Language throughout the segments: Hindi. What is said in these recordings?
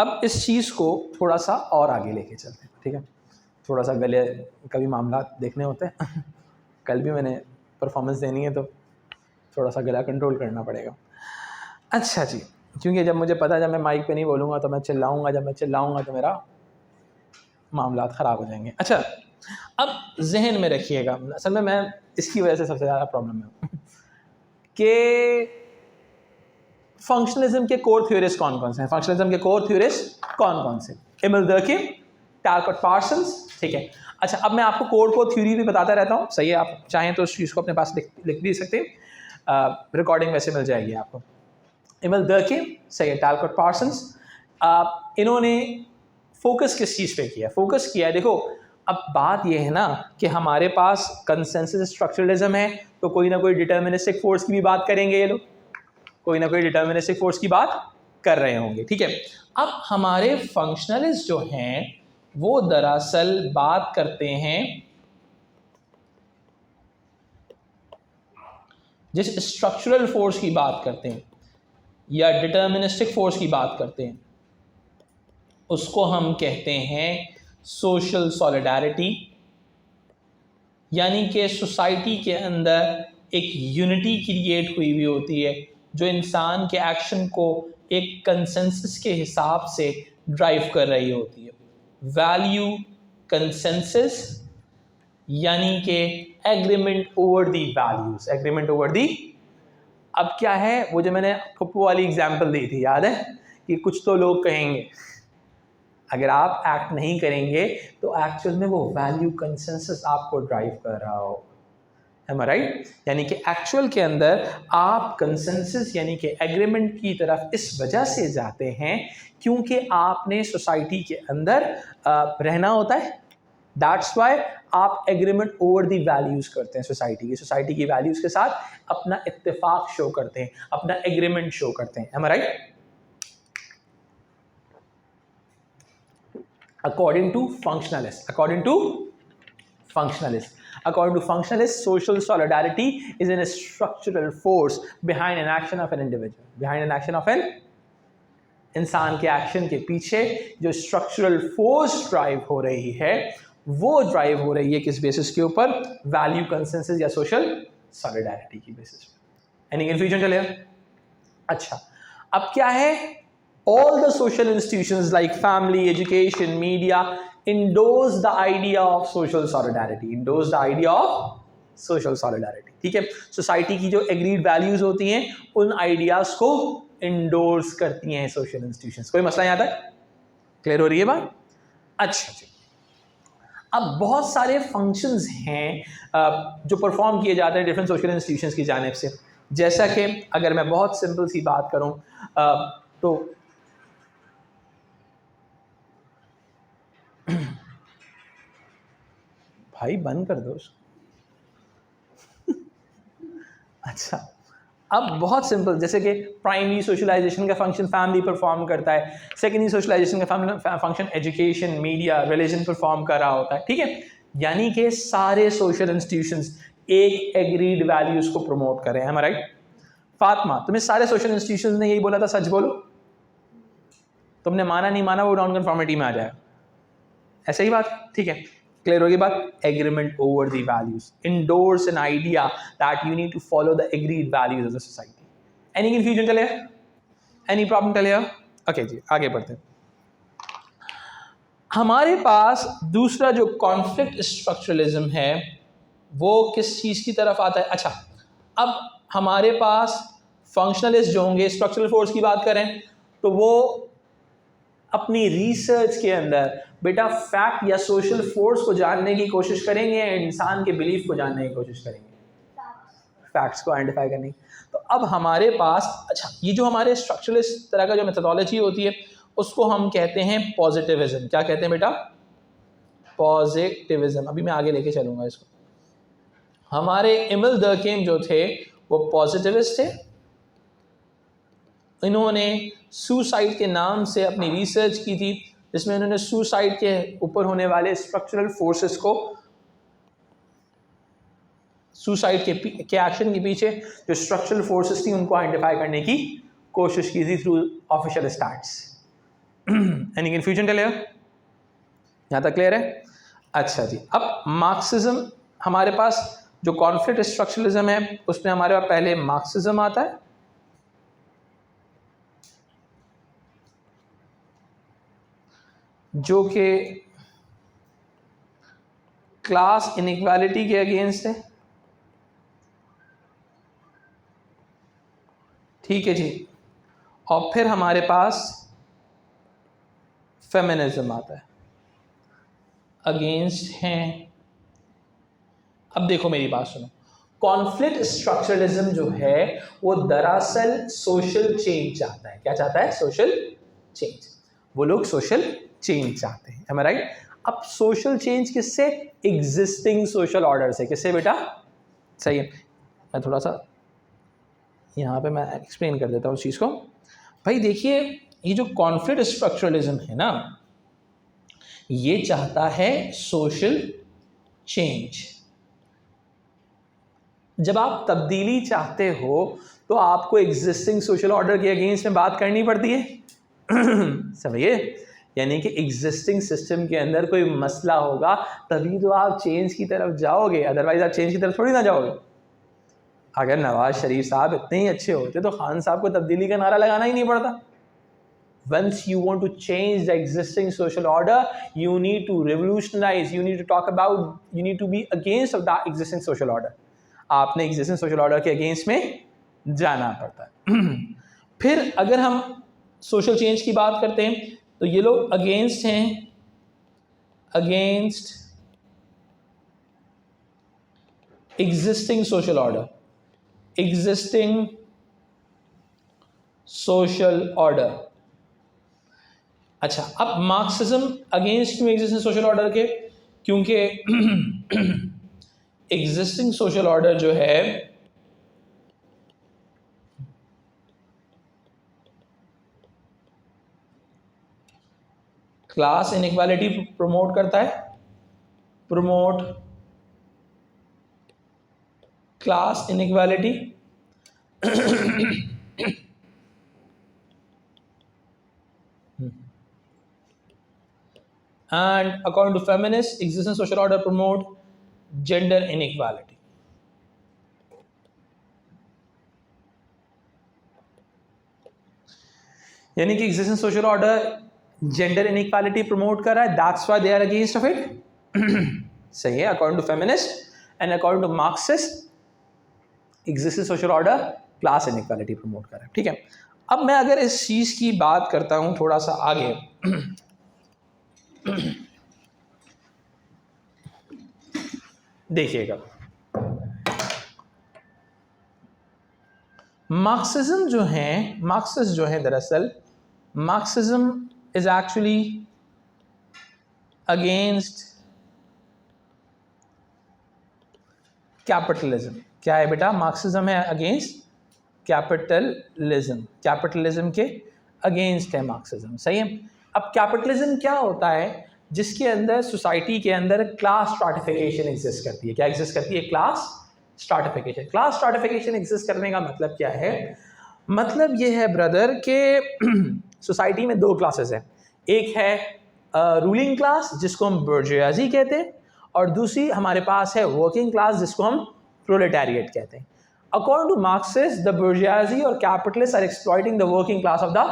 अब इस चीज़ को थोड़ा सा और आगे लेके चलते हैं, ठीक है। थोड़ा सा गले का भी मामला देखने होते हैं कल भी मैंने परफॉर्मेंस देनी है तो थोड़ा सा गला कंट्रोल करना पड़ेगा। अच्छा जी, क्योंकि जब मुझे पता है जब मैं माइक पे नहीं बोलूँगा तो मैं चिल्लाऊँगा, जब मैं चिल्लाऊँगा तो मेरा मामला ख़राब हो जाएंगे। अच्छा, अब जहन में रखिएगा, असल में मैं इसकी वजह से सबसे ज़्यादा प्रॉब्लम में कि फंक्शनलिज्म के कोर थ्योरिस्ट कौन कौन से हैं, फंक्शनलिज्म के कोर थ्योरिस्ट कौन कौन से, एमिल durkheim, टैलकॉट पार्सन्स, ठीक है। अच्छा, अब मैं आपको कोर थ्योरी भी बताता रहता हूँ, सही है, आप चाहें तो उस चीज़ को अपने पास लिख भी सकते हैं, रिकॉर्डिंग वैसे मिल जाएगी आपको। एमिल durkheim, सही है, टैलकॉट पार्सन्स, इन्होंने फोकस किस चीज़ पे किया, फोकस किया है, देखो अब बात यह है ना कि हमारे पास कंसेंसस स्ट्रक्चरलिज्म है तो कोई ना कोई डिटर्मिनिस्टिक फोर्स की भी बात करेंगे ये लोग, कोई ना कोई डिटर्मिनिस्टिक फोर्स की बात कर रहे होंगे, ठीक है। अब हमारे फंक्शनलिस्ट जो हैं वो दरअसल बात करते हैं जिस स्ट्रक्चरल फोर्स की बात करते हैं या डिटर्मिनिस्टिक फोर्स की बात करते हैं उसको हम कहते हैं सोशल सॉलिडारिटी, यानी कि सोसाइटी के अंदर एक यूनिटी क्रिएट हुई हुई होती है जो इंसान के एक्शन को एक कंसेंसस के हिसाब से ड्राइव कर रही होती है। वैल्यू कंसेंसस यानी कि agreement over the values, agreement over the. अब क्या है, वो जो मैंने पप्पू वाली एग्जांपल दी थी, याद है कि कुछ तो लोग कहेंगे, अगर आप एक्ट नहीं करेंगे तो एक्चुअल में वो वैल्यू कंसेंसस आपको ड्राइव कर रहा हो, एम आई राइट। यानी कि एक्चुअल के अंदर आप कंसेंसस यानी कि एग्रीमेंट की तरफ इस वजह से जाते हैं क्योंकि आपने सोसाइटी के अंदर रहना होता है, दैट्स वाई आप एग्रीमेंट ओवर दी वैल्यूज करते हैं, सोसाइटी की वैल्यूज के साथ अपना इत्तेफाक शो करते हैं, अपना एग्रीमेंट शो करते हैं, am I right. According to functionalists, social solidarity is a structural force behind an action of an individual. Behind an action of an इंसान के एक्शन के पीछे जो स्ट्रक्चरल फोर्स ड्राइव हो रही है वो ड्राइव हो रही है किस बेसिस के ऊपर, वैल्यू कंसेंसस या सोशल सॉलिडारिटी की बेसिस पे। एनी कंफ्यूजन चलेगा? अच्छा, अब क्या है, all the social institutions like family, education, media endorse the idea of social solidarity, ठीक है। सोसाइटी की जो एग्रीड वैल्यूज होती हैं उन आइडियाज को इंडोर्स करती हैं सोशल इंस्टीट्यूशंस। कोई मसला यहाँ तक क्लियर हो रही है बात? अच्छा जी, अब बहुत सारे फंक्शंस हैं जो परफॉर्म किए जाते हैं डिफरेंट सोशल इंस्टीट्यूशंस की जानिब से। जैसा कि अगर मैं बहुत सिंपल सी बात करूं तो भाई बंद कर दो अच्छा, अब बहुत सिंपल, जैसे कि प्राइमरी सोशलाइजेशन का फंक्शन फैमिली परफॉर्म करता है, सेकेंडरी सोशलाइजेशन का function education, media, religion perform कर रहा होता है, ठीक है। यानी कि सारे सोशल इंस्टीट्यूशंस एक एग्रीड वैल्यूज को प्रमोट कर रहे हैं, हम राइट। फातिमा, तुम्हें सारे सोशल इंस्टीट्यूशंस ने यही बोला था, सच बोलो, तुमने माना नहीं माना वो नॉन कन्फॉर्मिटी में आ जाएगा, ऐसा ही बात, ठीक है। क्लियर होगी बात? Agreement over the values, endorse an idea that you need to follow the agreed values of the society. Any confusion चलेगा? एनी प्रॉब्लम चलेगा? ओके जी, आगे बढ़ते हैं। हमारे पास दूसरा जो कॉन्फ्लिक्ट स्ट्रक्चरलिज्म है वो किस चीज़ की तरफ आता है? अच्छा, अब हमारे पास फंक्शनलिस्ट जो होंगे, स्ट्रक्चरल फोर्स की बात करें तो वो अपनी रिसर्च के अंदर बेटा फैक्ट या सोशल फोर्स को जानने की कोशिश करेंगे, इंसान के बिलीफ को जानने की कोशिश करेंगे, फैक्ट्स को आइडेंटिफाई करने की। तो अब हमारे पास, अच्छा, ये जो हमारे स्ट्रक्चरलिस्ट तरह का जो मेथोडोलॉजी होती है उसको हम कहते हैं पॉजिटिविज्म। क्या कहते हैं बेटा? पॉजिटिविज्म। अभी मैं आगे लेके चलूंगा इसको। हमारे एमिल durkheim जो थे वो पॉजिटिविस्ट थे। इन्होंने सुसाइड के नाम से अपनी रिसर्च की थी जिसमें उन्होंने सुसाइड के ऊपर होने वाले स्ट्रक्चरल फोर्सेस को, सुसाइड के एक्शन के पीछे जो स्ट्रक्चरल फोर्सेस थी उनको आइडेंटिफाई करने की कोशिश की थी through official stats. Any confusion till here? यहाँ तक क्लियर है? अच्छा जी, अब मार्क्सिज्म हमारे पास जो कॉन्फ्लिक्ट स्ट्रक्चरलिज्म है उसमें हमारे पास पहले मार्क्सिज्म आता है, जो कि क्लास इनइक्वालिटी के अगेंस्ट है। ठीक है जी, और फिर हमारे पास फेमिनिज्म आता है, अगेंस्ट हैं। अब देखो मेरी बात सुनो, कॉन्फ्लिक्ट स्ट्रक्चरलिज्म जो है वो दरअसल सोशल चेंज चाहता है। क्या चाहता है? Social change. वो लोग सोशल चेंज चाहते हैं, am I right? अब सोशल चेंज किससे? एग्जिस्टिंग सोशल ऑर्डर से। किससे बेटा? सही है, मैं थोड़ा सा यहाँ पे मैं एक्सप्लेन कर देता हूँ उस चीज़ को। भाई देखिए, ये जो कॉन्फ्लिक्ट स्ट्रक्चरलिज्म है ना, ये चाहता है सोशल चेंज। जब आप तब्दीली चाहते हो तो आपको एग्जिस्टिंग सोशल ऑर्डर के अगेंस्ट में बात करनी पड़ती है। समझिए, यानी कि एग्जिस्टिंग सिस्टम के अंदर कोई मसला होगा तभी तो आप चेंज की तरफ जाओगे, अदरवाइज आप चेंज की तरफ थोड़ी ना जाओगे। अगर नवाज शरीफ साहब इतने ही अच्छे होते तो खान साहब को तब्दीली का नारा लगाना ही नहीं पड़ता। Once you want to change the existing social order, you need to revolutionize, you need to talk about, you need to be against of that existing social order. आपने existing social order के against में जाना पड़ता है। फिर अगर हम social change की बात करते हैं तो ये लोग against हैं, against existing social order, existing social order। अच्छा, अब मार्क्सिज्म अगेंस्ट क्यों एग्जिस्टिंग सोशल ऑर्डर के? क्योंकि एग्जिस्टिंग सोशल ऑर्डर जो है क्लास इनइक्वालिटी प्रमोट करता है, promote class inequality. And according to feminists, existing social order promote gender inequality. यानी कि existing social order gender inequality promote कर रहा है, that's why they are against of it. सही है, according to feminists and according to Marxists, existing social order class inequality promote कर रहा है। ठीक है, अब मैं अगर इस चीज़ की बात करता हूँ थोड़ा सा आगे, देखिएगा, मार्क्सिज्म जो है, मार्क्सिस्ट जो है, दरअसल Marxism is actually against capitalism. क्या है बेटा? मार्क्सिज्म है अगेंस्ट कैपिटलिज्म, कैपिटलिज्म के अगेंस्ट है मार्क्सिज्म। सही है। अब कैपिटलिज्म क्या होता है? जिसके अंदर सोसाइटी के अंदर क्लास स्ट्राटिफिकेशन एग्जिस्ट करती है। क्या एग्जिस्ट करती है? Class stratification. Class stratification exist करने का मतलब क्या है? मतलब ये है ब्रदर के सोसाइटी में दो क्लासेस हैं। एक है रूलिंग क्लास जिसको हम बुर्जुआजी कहते हैं, और दूसरी हमारे पास है वर्किंग क्लास जिसको हम प्रोलेटारिएट कहते हैं। According to Marxists, the bourgeoisie or capitalists are exploiting the working class of the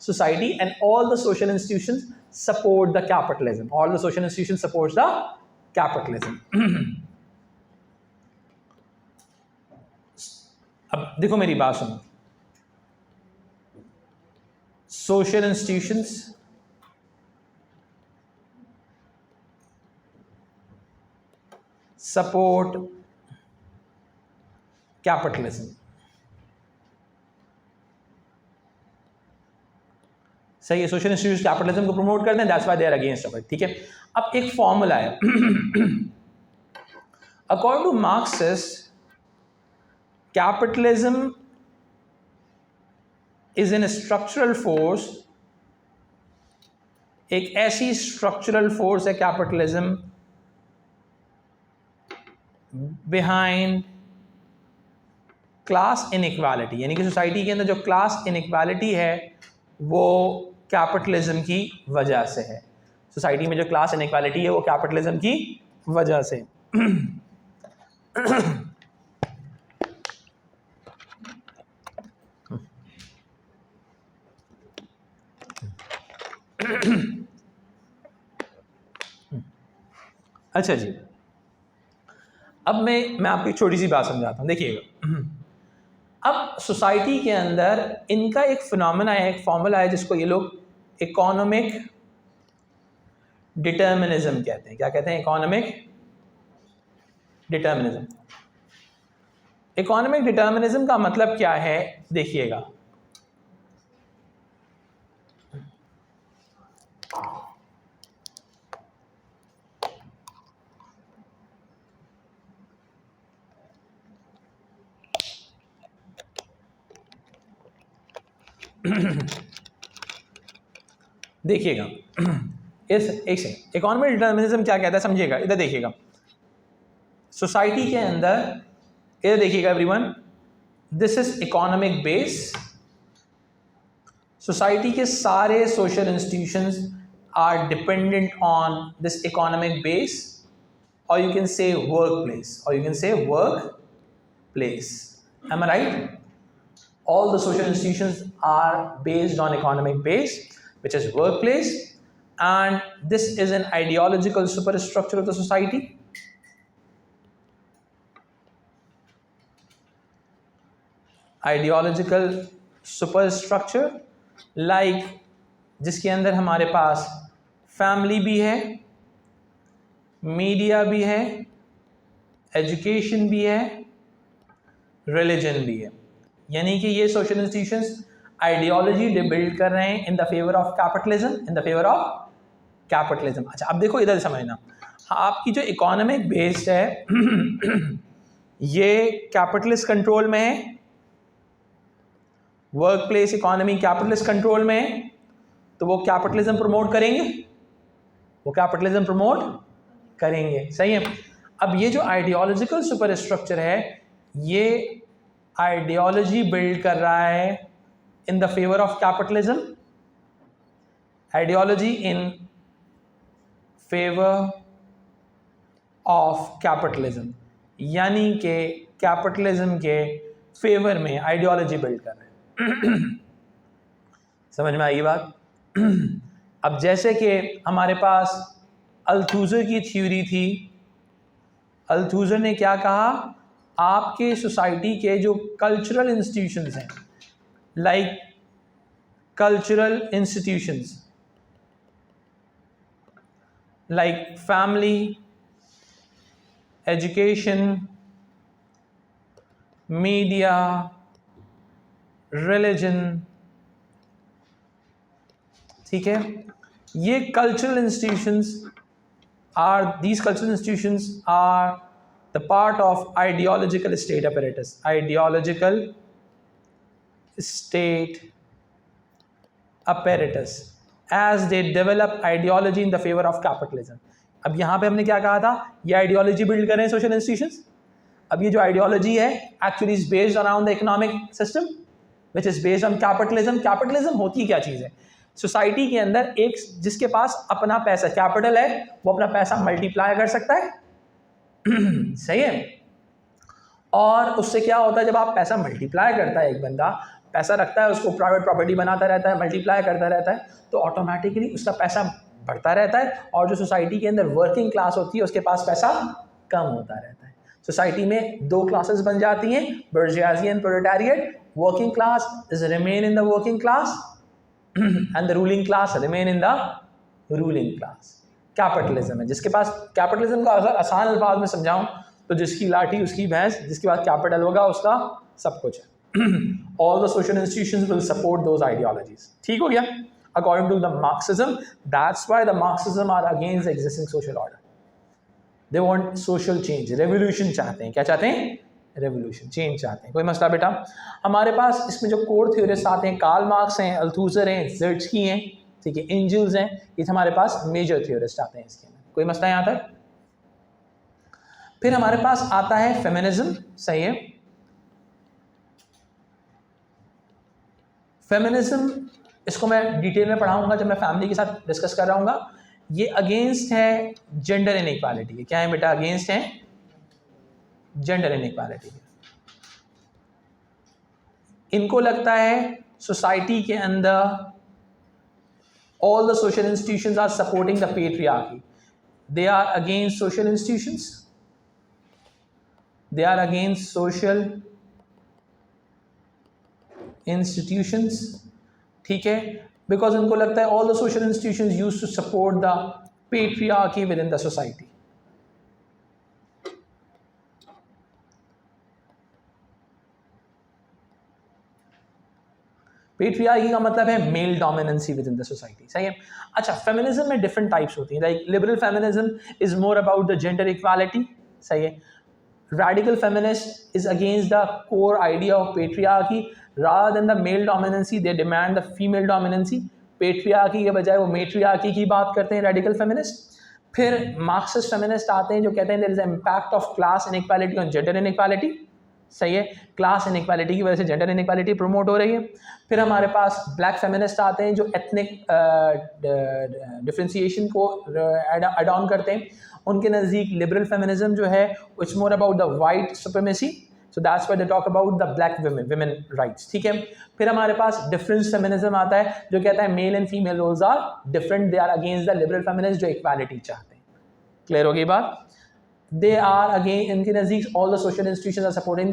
society, and all the social institutions support the capitalism. All the social institutions support the capitalism. अब देखो मेरी बात सुनो, social institutions support कैपिटलिज्म। सही है, सोशल इंस्टीट्यूशन कैपिटलिज्म को प्रमोट करते हैं, that's why they are against of it. ठीक है, अब एक फॉर्मूला है। According to Marxist, capitalism is an structural force, एक ऐसी स्ट्रक्चरल फोर्स है कैपिटलिज्म बिहाइंड क्लास इनइक्वालिटी। यानी कि सोसाइटी के अंदर जो क्लास इनइक्वालिटी है वो कैपिटलिज्म की वजह से है। सोसाइटी में जो क्लास इनइक्वालिटी है वो कैपिटलिज्म की वजह से। अच्छा जी, अब मैं आपको एक छोटी सी बात समझाता हूँ, देखिएगा। अब सोसाइटी के अंदर इनका एक फिनोमेना है, एक फॉर्मूला है जिसको ये लोग इकोनॉमिक डिटर्मिनिज्म कहते हैं। क्या कहते हैं? Economic determinism. इकोनॉमिक डिटर्मिनिज्म का मतलब क्या है, देखिएगा। देखिएगा, इस एक सेकंड, इकोनॉमिक डिटर्मिनिज्म क्या कहता है समझिएगा, इधर देखिएगा। सोसाइटी के अंदर इधर देखिएगा everyone, this is economic base. Society के सारे social institutions are dependent on this economic base, और you can say work place, और you can say work place. Am I right? All the social institutions are based on economic base, which is workplace, and this is an ideological superstructure of the society. Ideological superstructure, like जिसके अंदर हमारे पास फैमिली भी है, मीडिया भी है, एजुकेशन भी है, रिलीजन भी है। यानी कि ये सोशल इंस्टीट्यूशंस आइडियोलॉजी बिल्ड कर रहे हैं in the favour of capitalism, in the favour of capitalism. अच्छा, अब देखो इधर समझना, आपकी जो इकोनॉमिक बेस्ड है ये कैपिटलिस्ट कंट्रोल में है, work place economy capitalist control में है, तो वो कैपिटलिज्म प्रमोट करेंगे, वो कैपिटलिज्म प्रमोट करेंगे, सही है। अब ये जो आइडियोलॉजिकल सुपर स्ट्रक्चर है, ये आइडियोलॉजी बिल्ड कर रहा है in the favour of capitalism, ideology in favour of capitalism, यानी कि कैपिटलिज्म के फेवर में आइडियोलॉजी बिल्ड कर रहे हैं। समझ में आई बात? अब जैसे कि हमारे पास अल्थूज़र की थ्योरी थी, अल्थूज़र ने क्या कहा, आपके सोसाइटी के जो कल्चरल इंस्टीट्यूशंस हैं, like cultural institutions like family, education, media, religion, ठीक है, ये cultural institutions are, these cultural institutions are the part of ideological state apparatus, ideological state apparatus, as they develop ideology in the favor of capitalism. अब यहाँ पे हमने क्या कहा था, ये आइडियोलॉजी बिल्ड कर रहे हैं सोशल इंस्टीट्यूशंस। अब ये जो आइडियोलॉजी है actually is based around the economic system which is based on capitalism. Capitalism होती क्या चीज़ है? सोसाइटी के अंदर एक जिसके पास अपना पैसा कैपिटल है, वो अपना पैसा मल्टीप्लाई कर सकता है, सही है। और उससे क्या होता है, जब आप पैसा मल्टीप्लाई करता है, एक बंदा पैसा रखता है, उसको प्राइवेट प्रॉपर्टी बनाता रहता है, मल्टीप्लाई करता रहता है, तो ऑटोमेटिकली उसका पैसा बढ़ता रहता है, और जो सोसाइटी के अंदर वर्किंग क्लास होती है उसके पास पैसा कम होता रहता है। सोसाइटी में दो क्लासेस बन जाती हैं, bourgeoisie and proletariat. Working class is remain in the working class and the ruling class remain in the ruling class. Capitalism है, जिसके पास कैपिटलिज्म का अगर आसान अल्फाज में समझाऊं तो जिसकी लाठी उसकी भैंस, जिसके पास कैपिटल होगा उसका सब कुछ है। All the social institutions will support those ideologies. ठीक हो गया? According to the Marxism, that's why the Marxism are against the existing social order. They want social change, revolution चाहते हैं। क्या चाहते हैं? रेवोल्यूशन, चेंज चाहते हैं। कोई मसला बेटा? हमारे पास इसमें जो कोर थ्योरिस्ट आते हैं, कार्ल मार्क्स हैं, अल्थूज़र हैं, ज़र्ट्स्की हैं, ठीक है, एंजल्स हैं, ये हमारे पास मेजर थ्योरिस्ट आते हैं इसके अंदर। कोई मसला यहाँ तक? फिर हमारे पास आता है फेमिनिज्म, सही है। फेमिनिज्म इसको मैं डिटेल में पढ़ाऊंगा जब मैं फैमिली के साथ डिस्कस कर रहा हूँ। ये अगेंस्ट है जेंडर इनइक्वालिटी। क्या है बेटा? अगेंस्ट है जेंडर इनइक्वालिटी। इनको लगता है सोसाइटी के अंदर all the social institutions are supporting the patriarchy. They are against social institutions. They are against social institutions. ठीक है? Because उनको लगता है all the social institutions used to support the patriarchy within the society. Patriarchy का मतलब है male dominancy within the society. सही है। अच्छा, फेमिनिज्म में डिफरेंट टाइप्स होती हैं। Like liberal feminism is more about the gender equality. सही है। Radical feminist is against the core idea of patriarchy rather than the male dominancy, they demand the female dominancy. Patriarchy के बजाय वो मेट्रियार्की की बात करते हैं रैडिकल फेमिनिस्ट। फिर मार्क्सिस्ट फेमिनिस्ट आते हैं जो कहते हैं there is impact of class inequality on gender inequality. सही है। क्लास इनइक्वालिटी की वजह से जेंडर इनइक्वालिटी प्रमोट हो रही है। फिर हमारे पास ब्लैक फेमिनिस्ट आते हैं जो एथनिक डिफ्रेंशिएशन को एड ऑन करते हैं। उनके नज़दीक लिबरल फेमिनिज्म जो है it's more about the white supremacy, so that's why they talk about the black women rights. ठीक है। फिर हमारे पास डिफरेंस फेमिनिज्म आता है जो कहता है male and female roles are different, they are against the liberal feminist जो इक्वालिटी चाहते हैं। क्लियर हो गई बात? They are again इनके नज़दीक all the social institutions are supporting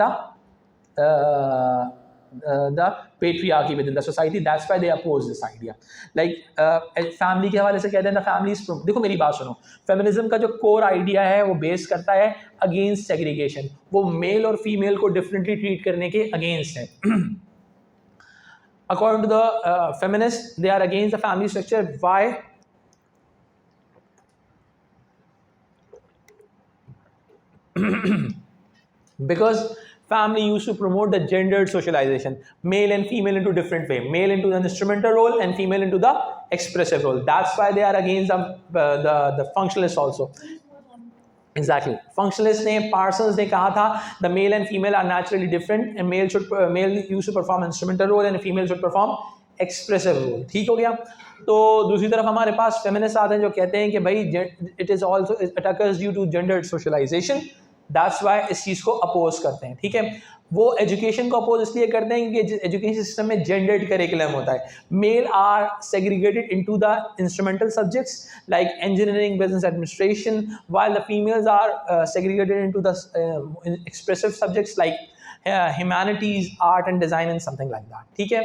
the patriarchy within the society. That's why they oppose this idea. Like family के हवाले से कहते हैं the family is देखो मेरी बात सुनो, फेमिनिज्म का जो कोर आइडिया है वो बेस करता है अगेंस्ट सेग्रीगेशन। वो मेल और फीमेल को डिफरेंटली ट्रीट करने के अगेंस्ट है। According to the feminists, they are against the family structure. Why? Because family used to promote the gendered socialization, male and female into different way, male into the instrumental role and female into the expressive role. That's why they are against the functionalists also. Exactly. Functionalists ने Parsons ने कहा था the male and female are naturally different and male used to perform instrumental role and female should perform expressive role. ठीक हो गया। तो दूसरी तरफ हमारे पास फेमिनिस्ट आते हैं जो कहते हैं कि भाई it is also it occurs due to gendered socialization. That's why इस चीज़ को अपोज करते हैं। ठीक है। वो एजुकेशन को अपोज इसलिए करते हैं कि एजुकेशन सिस्टम में जेंडर्ड करिकुलम होता है। Male are segregated into the instrumental subjects like engineering, business administration, while the females are segregated into the expressive subjects like humanities, art and design and something like that. ठीक है।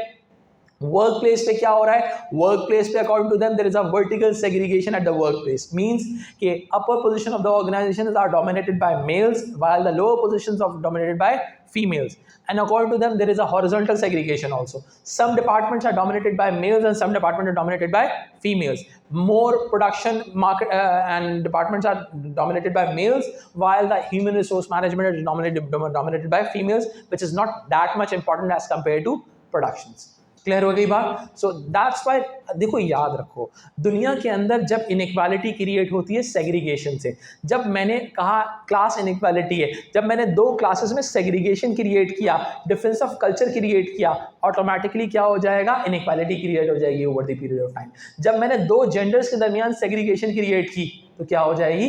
वर्क प्लेस पे क्या हो रहा है? वर्क प्लेस पे according to them there is a vertical segregation at the work place, means कि upper position of the organisation are dominated by males while the lower positions are dominated by females, and according to them there is a horizontal segregation also. Some departments are dominated by males and some departments are dominated by females. More production market and departments are dominated by males while the human resource management is dominated by females, which is not that much important as compared to productions. Clear हो गई बात? सो दैट्स वाई देखो याद रखो, दुनिया के अंदर जब इनइक्वालिटी क्रिएट होती है सेग्रीगेशन से। जब मैंने कहा क्लास इनइक्वालिटी है, जब मैंने दो क्लासेस में सेग्रीगेशन क्रिएट किया, डिफरेंस ऑफ कल्चर क्रिएट किया, ऑटोमेटिकली क्या हो जाएगा? इनइक्वालिटी क्रिएट हो जाएगी over the period of time. जब मैंने दो जेंडर्स के दरमियान सेग्रीगेशन क्रिएट की तो क्या हो जाएगी?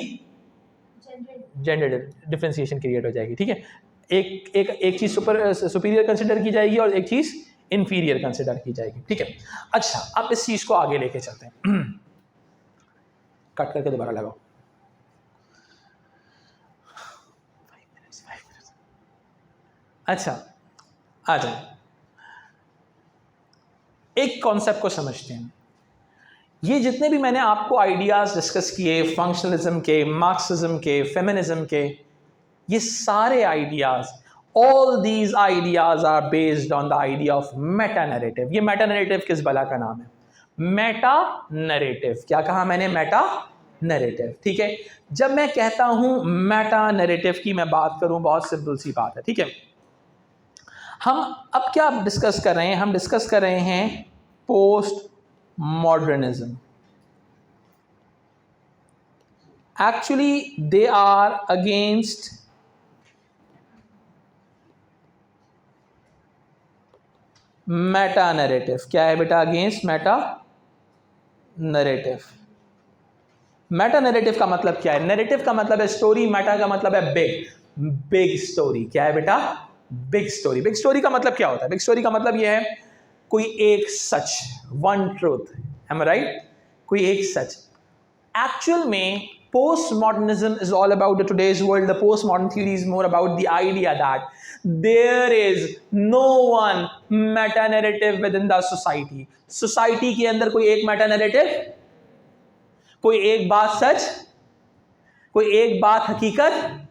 जेंडर डिफरेंशिएशन क्रिएट हो जाएगी। ठीक है। एक चीज़ सुपीरियर कंसिडर की जाएगी और एक चीज़ इंफीरियर कंसिडर की जाएगी। ठीक है। अच्छा, अब इस चीज को आगे लेके चलते हैं। कट करके दोबारा लगाओ। अच्छा, आ जाए, एक कॉन्सेप्ट को समझते हैं। ये जितने भी मैंने आपको आइडियाज डिस्कस किए, फंक्शनलिज्म के, मार्क्सिज्म के, फेमिनिज्म के, ये सारे ideas, all these ideas are based on the idea of meta narrative. ये meta narrative किस बला का नाम है? meta narrative। क्या कहा मैंने? meta narrative। ठीक है। जब मैं कहता हूं meta narrative की मैं बात करूं, बहुत सिंपल सी बात है। ठीक है। हम अब क्या डिस्कस कर रहे हैं? हम डिस्कस कर रहे हैं post modernism. Actually they are against meta narrative. क्या है बेटा? Against meta narrative. Meta narrative का मतलब क्या है? नैरेटिव का मतलब है स्टोरी, मेटा का मतलब है बिग। बिग स्टोरी क्या है बेटा? Big story. बिग स्टोरी का मतलब क्या होता है? बिग स्टोरी का मतलब यह है कोई एक सच, one truth, am I right? कोई एक सच। एक्चुअल में postmodernism is all about the today's world. The postmodern theory is more about the idea that there is no one meta narrative within the society. Society के अंदर कोई एक meta narrative, कोई एक बात सच, कोई एक बात हकीकत,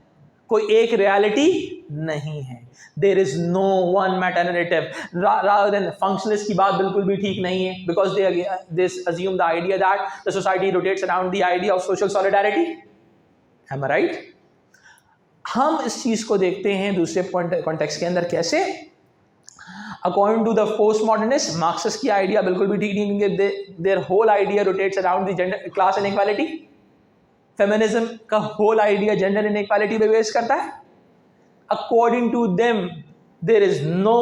कोई एक रियलिटी नहीं है। There is no one meta narrative. Rather than functionalist की बात बिल्कुल भी ठीक नहीं है, because they assume the idea that the society rotates around the idea of social solidarity. Am I right? हम इस चीज को देखते हैं दूसरे कॉन्टेक्स्ट के अंदर कैसे? According to the postmodernist, Marxist की आइडिया बिल्कुल भी ठीक नहीं, क्योंकि their whole idea rotates around the gender class inequality. Feminism का होल आइडिया जेंडर इनइक्वालिटी पे बेस करता है। According to them, there is no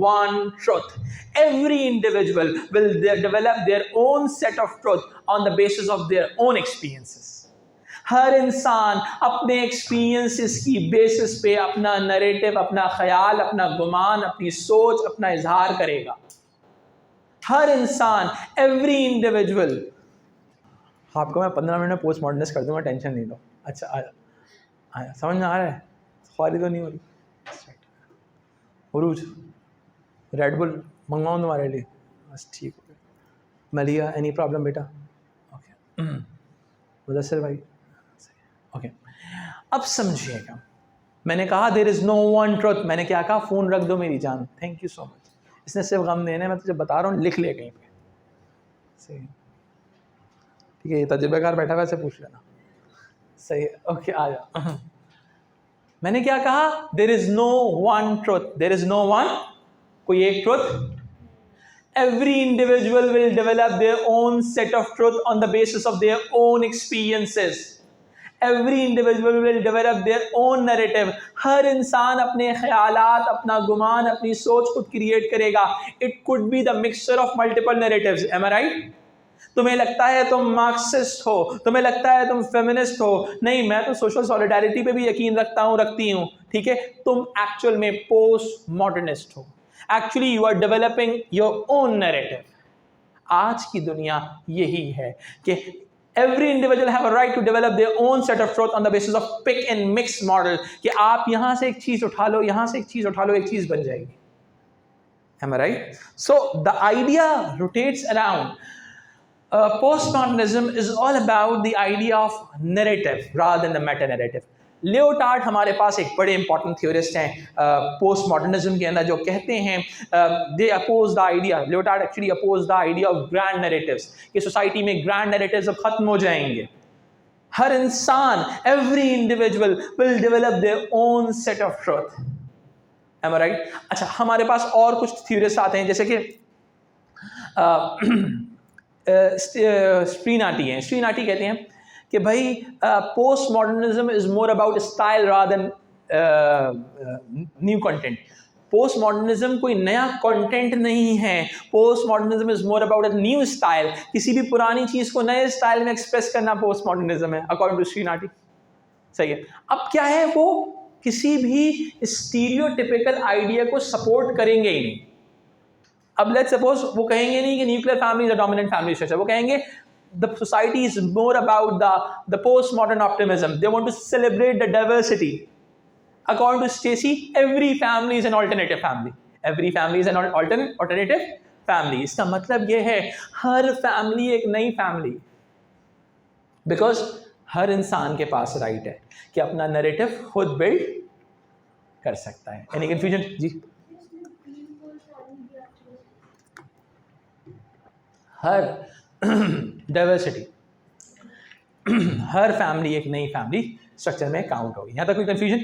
one truth. Every individual will develop their own set of truth on the basis of their own experiences. हर इंसान अपने एक्सपीरियंसेस की बेसिस पे अपना नैरेटिव, अपना ख्याल, अपना गुमान, अपनी सोच, अपना इजहार करेगा। हर इंसान, एवरी इंडिविजुअल। आपको मैं 15 मिनट में पोस्ट मॉडर्निस्ट कर दूंगा, टेंशन नहीं लो। अच्छा आया समझ में आ रहा है? ख्वारी तो नहीं हो रही? उरूज रेड बुल मंगवाऊँ तुम्हारे लिए? बस ठीक हो गया। मलिया एनी प्रॉब्लम बेटा? ओके मुदस्सिर भाई ओके। अब समझिएगा, मैंने कहा there is no one truth. मैंने क्या कहा? फ़ोन रख दो मेरी जान। Thank you so much. इसने सिर्फ गम देना है, मैं तुझे बता रहा हूँ, लिख ले कहीं पे। सही ठीक है, ये तजुर्बेकार बैठा हुआ से पूछ लेना। सही है ओके आ जाओ। मैंने क्या कहा? There is no one truth. There is no one, कोई एक truth. Every individual will develop their own set of truth on the basis of their own experiences. Every individual will develop their own narrative. हर इंसान अपने ख्यालात, अपना गुमान, अपनी सोच खुद क्रिएट करेगा। It could be the mixture of multiple narratives. Am I right? तुम्हें लगता है तुम मार्क्सिस्ट हो, तुम्हें लगता है तुम फेमिनिस्ट हो, नहीं मैं तो सोशल सॉलिडारिटी पे भी यकीन रखती हूँ, ठीक है? तुम एक्चुअल में पोस्ट मॉडर्निस्ट हो। Actually you are developing your own narrative. आज की दुनिया यही है कि every individual have a right to develop their own set of truth on the basis of pick and mix model, कि आप यहां से एक चीज उठा लो, यहां से एक चीज उठा लो, एक चीज बन जाएगी। Am I right? So the idea rotates around. Postmodernism is all about the idea of narrative rather than the meta narrative. Lyotard हमारे पास एक बड़े इंपॉर्टेंट थियोरिस्ट हैं पोस्ट मॉडर्निज्म के अंदर, जो कहते हैं they oppose the idea, Lyotard actually oppose the idea of grand narratives, कि सोसाइटी में ग्रैंड नैरेटिव्स अब खत्म हो जाएंगे। हर इंसान, every individual will develop their own set of truth. Am I right? अच्छा, हमारे पास और कुछ थियोरिस्ट आते हैं, जैसे कि स्ट्रीनाटी हैं। स्ट्रीनाटी कहते हैं कि भाई post modernism is more about style rather than new content. Post modernism कोई नया कंटेंट नहीं है। Post modernism is more about a new style. किसी भी पुरानी चीज को नए स्टाइल में एक्सप्रेस करना पोस्ट मॉडर्निज्म है, अकॉर्डिंग टू स्ट्रीनाटी। सही है। अब क्या है, वो किसी भी स्टीरियोटिपिकल आइडिया को सपोर्ट करेंगे ही नहीं। अब लेट्स सपोज वो कहेंगे नहीं कि nuclear family is a dominant family structure, वो कहेंगे the society is more about the post modern optimism, they want to celebrate the diversity. According to Stacey, every family is an alternative family, every family is an alternative family. इसका मतलब ये है हर फैमिली एक नई फैमिली, बिकॉज हर इंसान के पास राइट है कि अपना नैरेटिव खुद बिल्ड कर सकता है। Any confusion? जी, हर डाइवर्सिटी, हर फैमिली एक नई फैमिली स्ट्रक्चर में काउंट होगी। यहाँ तक कोई कंफ्यूजन?